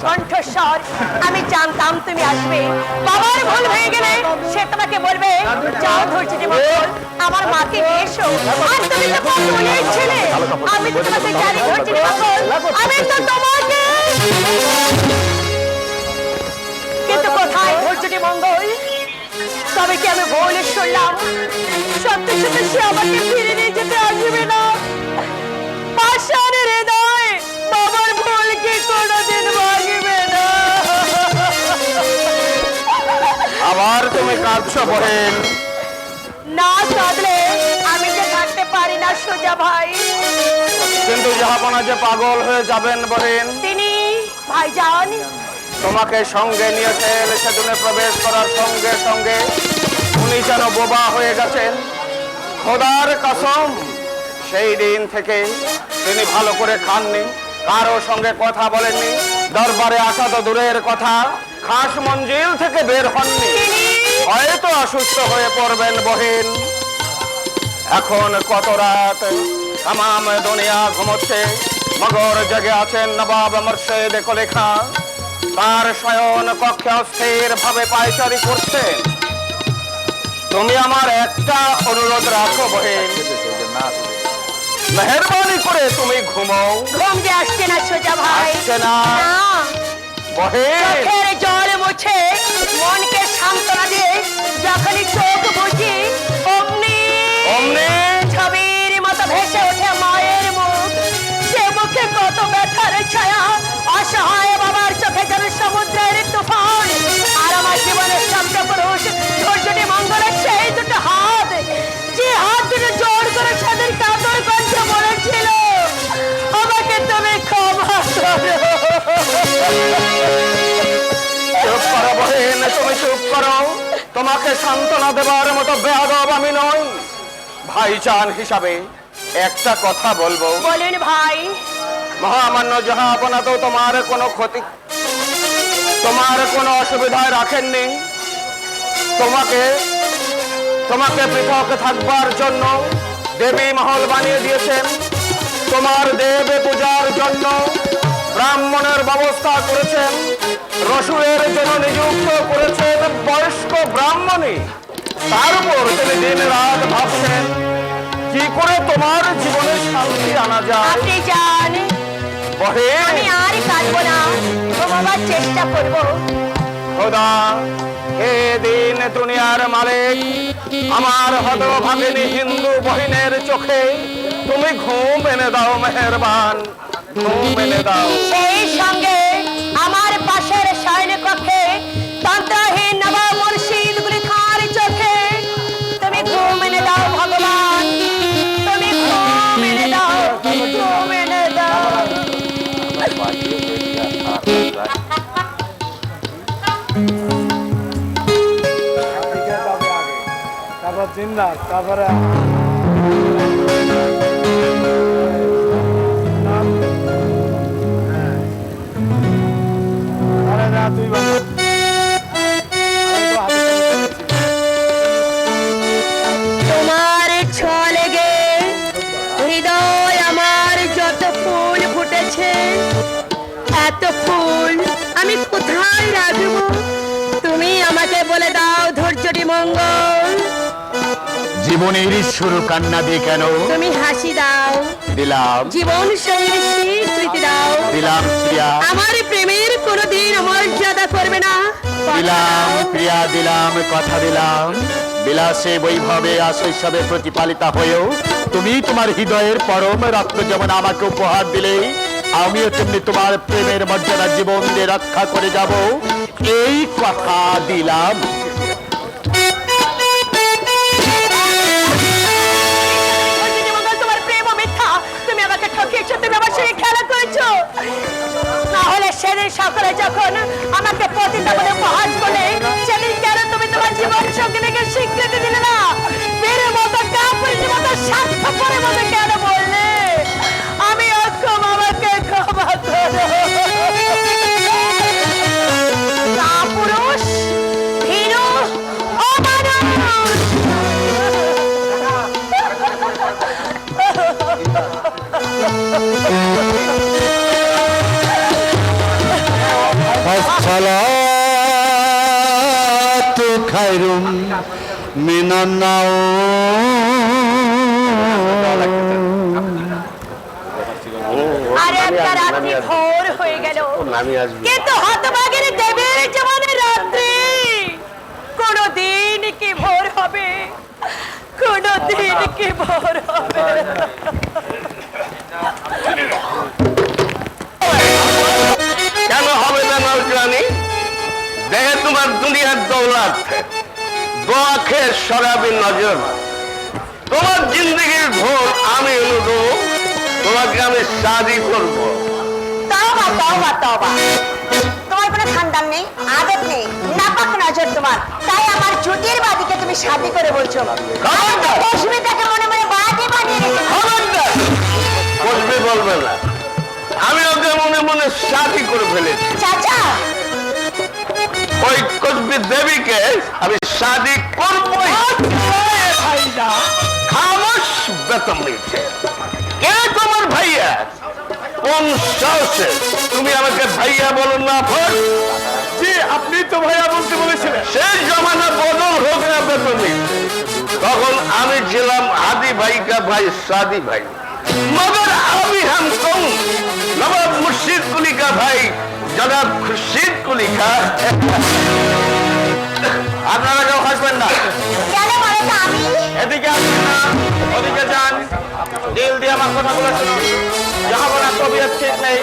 কণ্ঠস্বর আমি জানতাম তুমি আসবে। বাবার ভুল হয়ে গেলে সে তোমাকে বলবে যাও ধৈর্যটি মঙ্গল আমার মাকে নিয়ে এসো। আর তুমি তো কমলের ছেলে, আমি তো তোমাকে জানি ধৈর্যটি মঙ্গল, আমি তো তোমাকে। কিন্তু কোথায় ধৈর্যটি মঙ্গল? তবে কি আমি ভুল শুনলাম? সত্যি সত্যি সে আমাকে ফিরে নিয়ে যেতে আসবে না? পাষাণের হৃদয় বাবার ভুল কি কোনোদিন ভাঙবে না? আবার তুমি কাঁদছো বহেন? না কাঁদলে আমি যে থাকতে পারি না সোজা ভাই। কিন্তু জাহাপনা যে পাগল হয়ে যাবেন বহেন। তিনি ভাইজান তোমাকে সঙ্গে নিয়েছেন, সেদিনে প্রবেশ করার সঙ্গে সঙ্গে উনি যেন বোবা হয়ে গেছেন। খোদার কসম, সেই দিন থেকে তিনি ভালো করে খাননি, কারো সঙ্গে কথা বলেননি, দরবারে আসা তো দূরের কথা, খাস মঞ্জিল থেকে বের হননি। হয়তো অসুস্থ হয়ে পড়বেন বহিন। এখন কত রাত, তামাম দুনিয়া ঘুমোচ্ছে, মগর জেগে আছেন নবাব মুর্শিদ কোলে খাঁ। তার শয়ন কক্ষে অস্থির ভাবে পায়চারি করছে। তুমি আমার একটা অনুরোধ রাখো বহিন, মেহরবানি করে তুমি ঘুমাও। ঘুম যে আসছে না সোজা ভাই, আসছে না বহিন। চোখের জল মুছে মনকে সান্ত্বনা দিয়ে যখনই চোখ বুঝি অমনি অমনি ছবির মতো ভেসে ওঠে মায়ের মুখ। সে মুখে কত ব্যথার ছায়া, অসহায় বাবার চোখে যেন সমুদ্রের তুফান। আর আমার জীবনের শব্দ পুরুষ ধৈর্যটি মঙ্গলের সেই দুটো হাত, যে হাত দুটো জোর করে সাদের কাতর কণ্ঠে বলেছিল আমাকে তুমি ক্ষমা করো। চুপ করো বহিন, তুমি চুপ করো। তোমাকে সান্ত্বনা দেবার মতো বেয়াদব আমি নই। ভাইজান হিসাবে একটা কথা বলবো। বলুন ভাই। মহামান্য জাহাপনা তো তোমার কোনো ক্ষতি, তোমার কোনো অসুবিধায় রাখেননি। তোমাকে তোমাকে পৃথক থাকবার জন্য দেবী মহল বানিয়ে দিয়েছেন। তোমার দেব পূজার জন্য ব্রাহ্মণের ব্যবস্থা করেছেন, রসুলের জন্য নিযুক্ত করেছেন বয়স্ক ব্রাহ্মণী। তার উপর তিনি দিন রাত ভাবছেন কি করে তোমার জীবনে শান্তি আনা যায়। আপনি জানেন আমি আর কাঁদবো না, ঘুমাবার চেষ্টা করবো। খোদা, এ দিন দুনিয়ার মালিক, আমার হতভাগিনী হিন্দু বহিনের চোখে তুমি ঘুম এনে দাও মেহেরবান, ঘুম এনে দাও। সেই সঙ্গে আমার পাশের শয়ন কক্ষে তন্ত্রহীন নবাব মুর্শিদ গুলি খাঁর চোখে তুমি ঘুম এনে দাও ভগবান, তুমি ঘুম এনে দাও, ঘুম এনে দাও। তারপর জিন্নাত, তারপরে তোমার ছলে গে হৃদয় আমার যত ফুল ফুটেছে, এত ফুল আমি কোথায় রাখবো? তুমি আমাকে বলে দাও ধৈর্যটি মঙ্গল। জীবনের শুরু কান্না দিয়ে কেন? তুমি হাসি দাও, দিলাম। জীবন শৈলীর স্বীকৃতি দাও, দিলাম প্রিয়া। আমার প্রেমের কোনোদিন মর্যাদা করবে না। দিলাম প্রিয়া, দিলাম, কথা দিলাম। বিলাসে বৈভবে শৈশবে প্রতিপালিতা হয়েও তুমি তোমার হৃদয়ের পরম রত্ন যেমন আমাকে উপহার দিলে, আমিও তেমনি তোমার প্রেমের মর্যাদা জীবন দিয়ে রক্ষা করে যাব, এই কথা দিলাম। তোমার প্রেম মিথ্যা, তুমি আমাকে ঠকিয়েছো, তুমি আমার সঙ্গে খেলা করেছো। না হলে সেদিন সকালে যখন আমাকে পতিতা বলে উপহাস করলে, সেদিন কেন তুমি তোমার জীবন সঙ্গীকে স্বীকৃতি দিলে না? বীরের মতো কাপুরুষের মতো স্বার্থপরের মতো কেন খায়রুম মিনান্নাও। আর একটা রাত্রি ভোর হয়ে গেল, কিন্তু হতভাগের দেবীর জীবনে রাত্রি কোনদিন কি ভোর হবে, কোনদিন কি ভোর হবে। কেন হবে না নৌজানি? দেহে তোমার দুনিয়ার দৌলত, দোয়া খেয়ে সরাবি নজর। তোমার জিন্দগির ভোর আমি অনুভব, তোমাকে আমি শাদি করব। তওবা তওবা তওবা, তোমার কোনো খানদান নেই, আদত নেই, নাপাক নজর তোমার, তাই আমার জুটির বাদিকে তুমি শাদি করে বলছো। খবরদার! কসমিটাকে মনে মনে বাদি বানিয়ে রেখেছো। খবরদার! বলবে বলবে না, আমি ওকে মনে মনে শাদি করে ফেলেছি। চাচা, ওই কসবি দেবীকে আমি শাদি করবই। খামোশ বেতন নিচ্ছে। কে তোমার ভাইয়া? কোন সাহসে তুমি আমাকে ভাইয়া বলো না? জি, আপনি তো ভাইয়া বলতে বলেছিলেন। সেই জমানা বদল হোক না বেতন তখন আমি ছিলাম আদি ভাই কা ভাই সাদি ভাই, মগর আমি হাম কম নবাব মুর্শিদ কুলি কা ভাই জনাব খুরশিদ কুলি কা। আপনারা কেউ হাসবেন না, কেন বলো তো আমি? এদিকে আসবেন না, ওদিকে যান। দিল দিয়ে আমার কথাগুলো শুনুন। জাহাপনা তবিয়ত ঠিক নেই।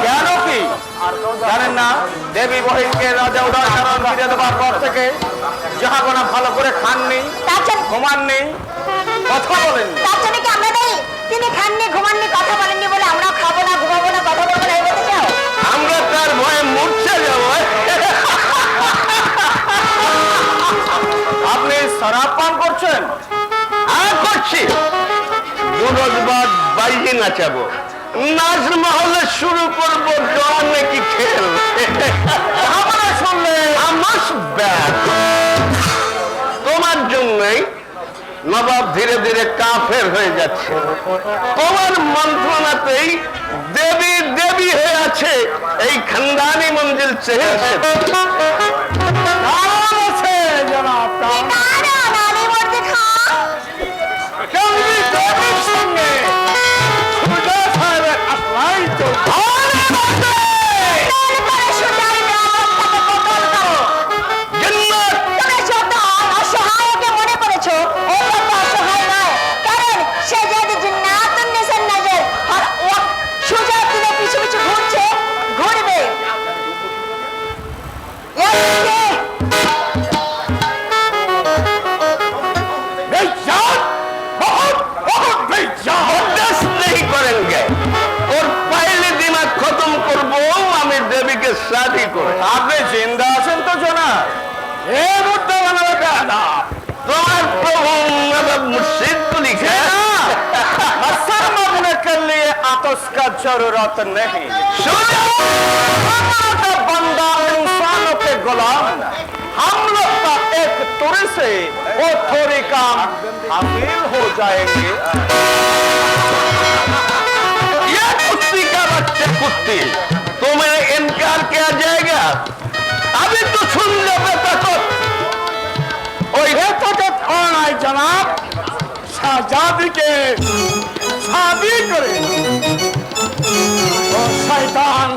কেন কি জানেন না? দেবী বহিনকে রাজা উদাহরণ ফিরে দেওয়ার পর থেকে জাহাপনা ভালো করে খাননি, তার জন্য ঘুমাননি, কথা বলেননি। তার জন্য কি আমরা নেই? তিনি খাননি, ঘুমাননি, কথা বলেননি বলে আমরাও খাবো না, ঘুমাবো না, কথা বলবো না, এই বলতে চাও? আমরা তার ভয়ে মূর্ছে যাব। আপনি শরাব পান করছেন? আর করছি। দুরোজবাদ বাইরে নাচাবো, নাচ মহলে শুরু করবো জনে কি খেল। আমরা শুনলে আমার তোমার জন্যই নবাব ধীরে ধীরে কাফের হয়ে যাচ্ছে। তোমার মন্ত্রণাতেই দেবী দেবী হয়ে আছে এই খানদানি মঞ্জিল চেয়ে জনাব, না না, নানি মরতে খা। দেবীর সঙ্গে সুজা সাহেবের আসলাই তো। তারপরে সুজার ব্যবস্থাকে বদল করো। জান্নাত তুমি শত অসহায়কে মনে করেছো, ও কত অসহায় নয়, কারণ সে যেহেতু জিন্নাতুন নিসার নজর, আর ও সুজা দিনে পিছু পিছু ঘুরছে, ঘুরবে। বেইজ্জত, বহুত বহুত বেইজ্জত। बर्दाश्त नहीं करेंगे और पहले दिमाग खत्म करबो আমি দেবীকে শাদি করে। আপনি জিন্দা আছেন তো জনা? এ মুদ্দা বানাবে কেন? তোমার প্রভু নবাব মুর্শিদ কুলি কা असर मरने के लिए आतश का जरूरत नहीं। सुनो का बंदा इंसानों के गुलाम, हम लोग का एक तुरी से वो थोड़ी काम हासिल हो जाएंगे। ये कुत्ती का बच्चे कुत्ती, तुम्हें इनकार किया जाएगा? अभी तो सुन लो बेटा को। ওই হেতকে থানায় জনাব শাহজাদিকে শাদি করে ও শয়তান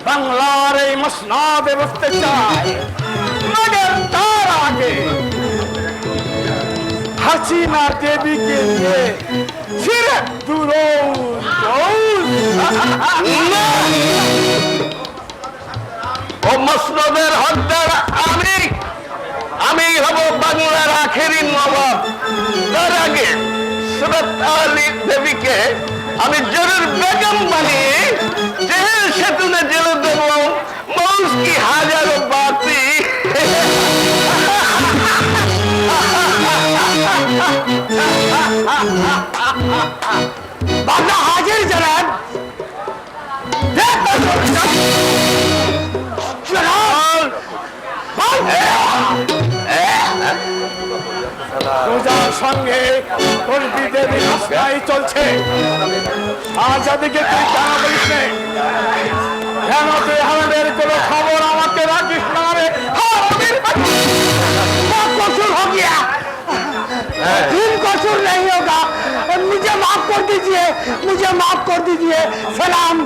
বাংলার এই মসনদে বসতে চায়, মগর তার আগে হাসিনা দেবীকে নিয়ে ফিরে ও মসনদের হকদার আমি হব বাংলার আখেরি নবাব। তার আগে সুরত আলী দেবীকে আমি জরুর বেগম বানিয়ে জেল সেতুনে জেলে দেব, মৌজ কি হাজারো বাতি। বাংলা হাজির জনাব। পূজার সঙ্গে কলবি দেবী রাস্তায় চলছে। আজাদিকে তুই কেন বলিস নে? কেন তুই আমাদের কোনো খবর আমাকে রাখিস না রে? दिन कसूर नहीं होगा, मुझे माफ कर दीजिए, मुझे माफ कर दीजिए। सलाम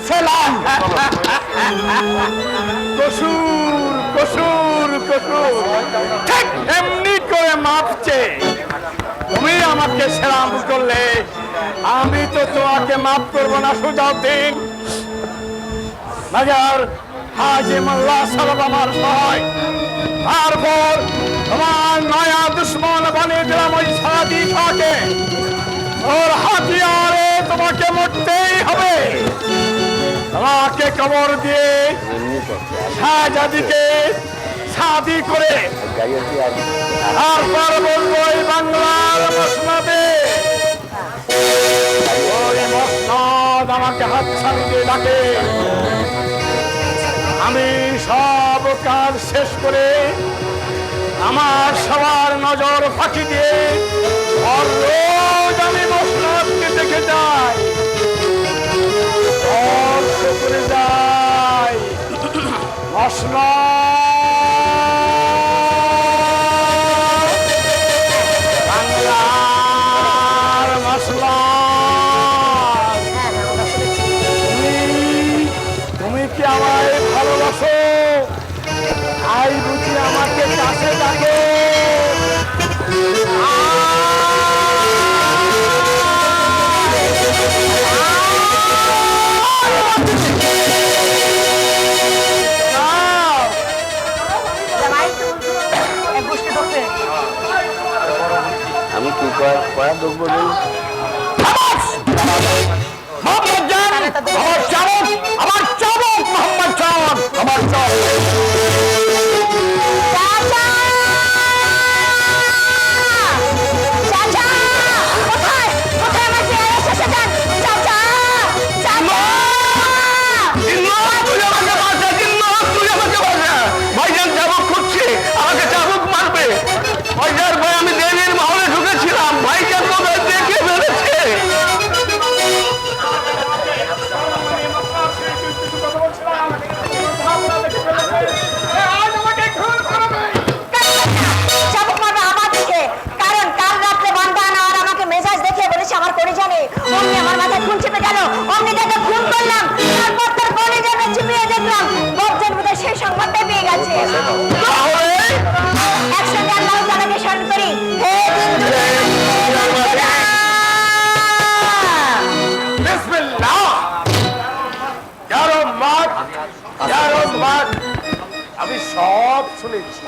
सलाम। কসুর কসুর কসুর ঠিক এমনি করে মাপছে। তুমি আমাকে সালাম করলে আমি তো তোমাকে মাফ করবো না। সুজাউদ্দিন মগর হাজি মোল্লা সাহেব আমার সহায়, তারপর তোমার নয়া দুশ্মন বানিয়ে দিলাম ওই সাদি খাকে। ওর হাতিয়ারে তোমাকে মরতেই হবে। তোমাকে কবর দিয়ে শাহজাদিকে শাদি করে তারপর বলবো এই বাংলার মসনদে। ওই মসনদ আমাকে হাত ছাড়ি দিয়ে ডাকে। আমি সব কাজ শেষ করে আমার সবার নজর ফাঁকি দিয়ে আর রোজ আমি মসনদকে দেখে যাই, করে যাই বাংলার মশলা। তুমি কি আমায় ভালোবাসো? আই বুঝি আমাকে কাছে ডাকে। আমি কি করা দেখবো? মোহাম্মদ জান, আমার চাবক, আমার চাবক মোহাম্মদ জান, আমার চাবক। আমি সব শুনেছি,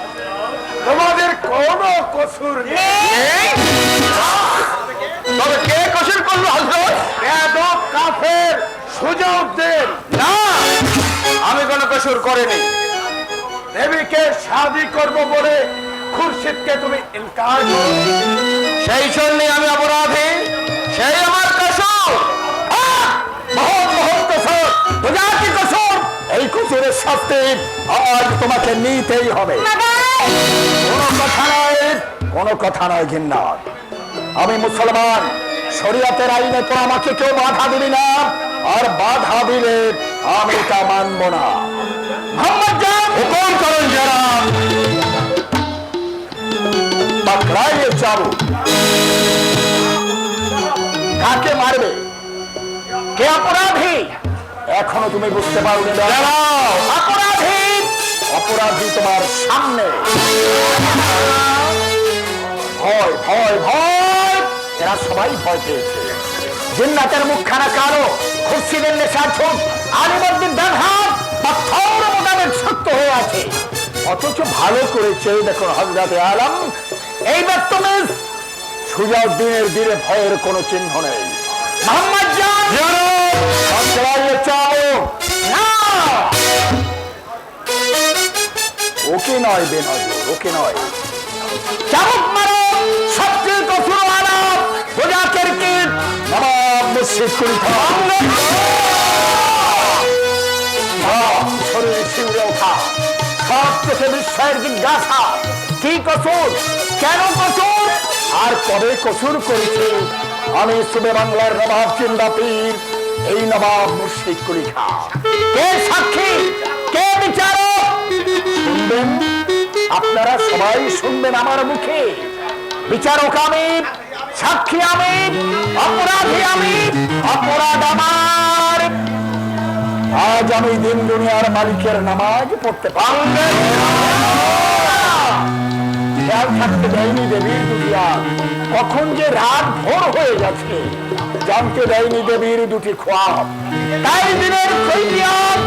তোমাদের কোনো কসুর নেই। তবে কে কসুর করলো? হযরত বেয়াদব কাফের সুজাউদ্দিন। না, আমি কোনো কসুর করিনি। দেবীকে শাদি করব বলে খুরশিদকে তুমি ইনকার করো, সেই জন্যই আমি অপরাধী, সেই আমার কসুর। বহুত বহুত কসুর, বুঝার কি কসুর? এই কসুরের শাস্তি আজ তোমাকে নিতেই হবে। কোনো কথা নয়, কোনো কথা নয় ঘিন্নার। আমি মুসলমান, শরীয়তের আইনে তো আমাকে কেউ বাধা দিবি না, আর বাধা দিলে আমি তা মানব না। মোহাম্মদ জান, হুকুম করুন যারা পাকড়াইয়ে যাবো। কাকে মারবে? কে অপরাধী? এখনো তুমি বুঝতে পারোনি। অপরাধী, অপরাধী তোমার সামনে। ভয় ভয় ভয়, এরা সবাই ভয় পেয়েছে। জিন্নাতের মুখখানা কালো, খুরশিদের নেশার ছোট, আলিমুদ্দিন ডান হাত পাথর মোতাবেক শক্ত হয়ে আছে। অথচ ভালো করেছে দেখুন হযরতে আলম, এই বদতমিজ সুজাউদ্দিনের দিলে ভয়ের কোনো চিহ্ন নেই। মোহাম্মদ জান, না ওকে নয় বেনজর, ওকে নয়। চাবুক মারো সবচেয়ে কসুর আলাপ প্রজাকের কীট নবাব মুর্শিদ কুলি শরীরে শিউরে ওঠা, সব চোখে বিস্ময়ের জিজ্ঞাসা। কি কসুর? কেন কসুর? আর কবে কসুর করেছে? আমি সুবে বাংলার নবাব জিন্দা পীর, এই নবাব মুর্শিদ কুলি খা। কে সাক্ষী, কে বিচারক? শুনবেন, আপনারা সবাই শুনবেন আমার মুখে। বিচারক আমি, সাক্ষী আমি, অপরাধী আমি, অপরাধ আমার। আজ আমি দিন দুনিয়ার মালিকের নামাজ পড়তে পারবে খেয়াল থাকতে দেয়নি দেবীর দুনিয়া, কখন যে রাত ভোর হয়ে গেছে জানতে দেয়নি দেবীর দুটি খোয়াব। তাই দিনের কৈফিয়ত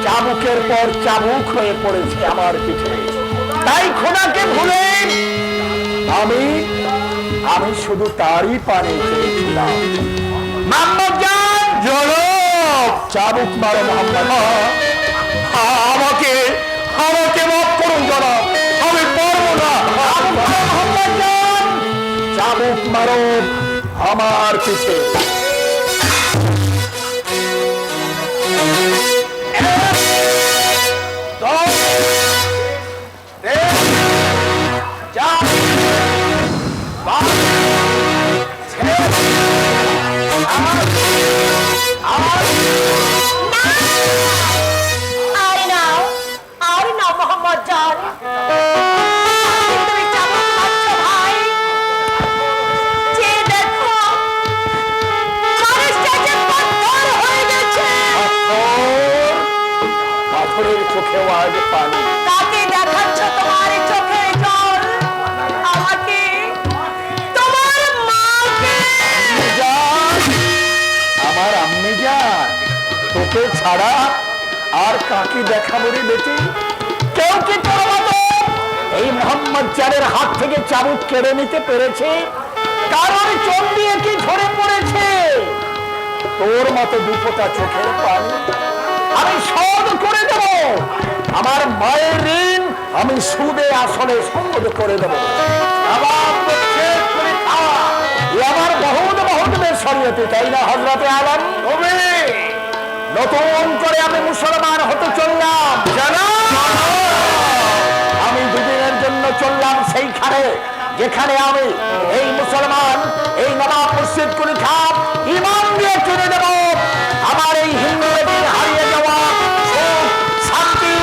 চাবুকের পর চাবুক হয়ে পড়েছে আমার পিঠে। তাই খোদাকে ভুলে আমি আমি শুধু তারই পানি চেয়েছিলাম। মোহাম্মদ জান, জনাব, চাবুক মারো মোহাম্মদ। আমাকে আমাকে মাফ করুন জনাব, আমি পারবো না। মোহাম্মদ জান, চাবুক মারো আমার পিছে। ছাড়া আর কাকে দেখাবো রে বেটি? কেউ কি তোর মতো এই মোহাম্মদ চারের হাত থেকে চাবুক কেড়ে নিতে পেরেছে? কারোর চোখ দিয়ে কি ঝরে পড়েছে? তোর মতো দুপোটা চোখের পানি আমি শোধ করে দেব। আমার মায়ের ঋণ আমি সুদে আসলে শোধ করে দেব। আমার বহুত বহুত শরীয়তে, তাই না হযরতে আলম? নতুন করে আমি মুসলমান হতে চললাম। আমি দুদিনের জন্য চললাম সেইখানে যেখানে আমি এই মুসলমান, এই নবাব মুর্শিদ কুলি খান ইমান দিয়ে চলে দেব আমার এই হিন্দু হারিয়ে যাওয়া শান্তি।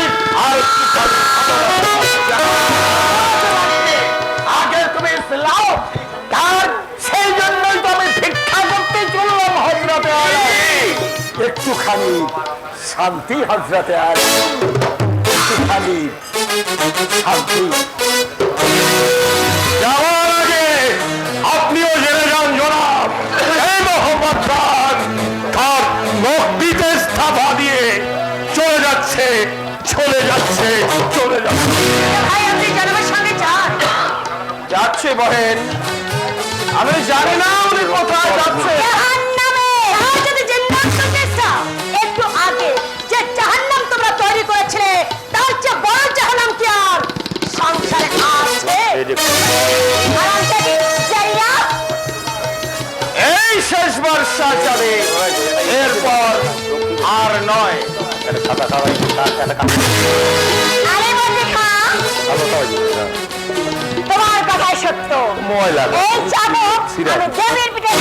আর আগে তুমি ইসলাম, তার সেই জন্যই তো আমি ভিক্ষা করতে চললাম হযরতে আলম। একটুখানি শান্তি হযরতে আলী, একটুখানি শান্তি। যাওয়ার আগে আপনিও জেনে যান জনাব, এই মোহাম্মদ খান তার মসজিদে ইস্তফা দিয়ে চলে যাচ্ছে, চলে যাচ্ছে, চলে যাচ্ছে। যাচ্ছে বহেন, আমি জানি না উনি কোথায় যাচ্ছে। এই শেষবার যাবে, এরপর আর নয়। তোমার কথাই সত্য। ময়লা এই চাবুক আমি দেবীর পিঠে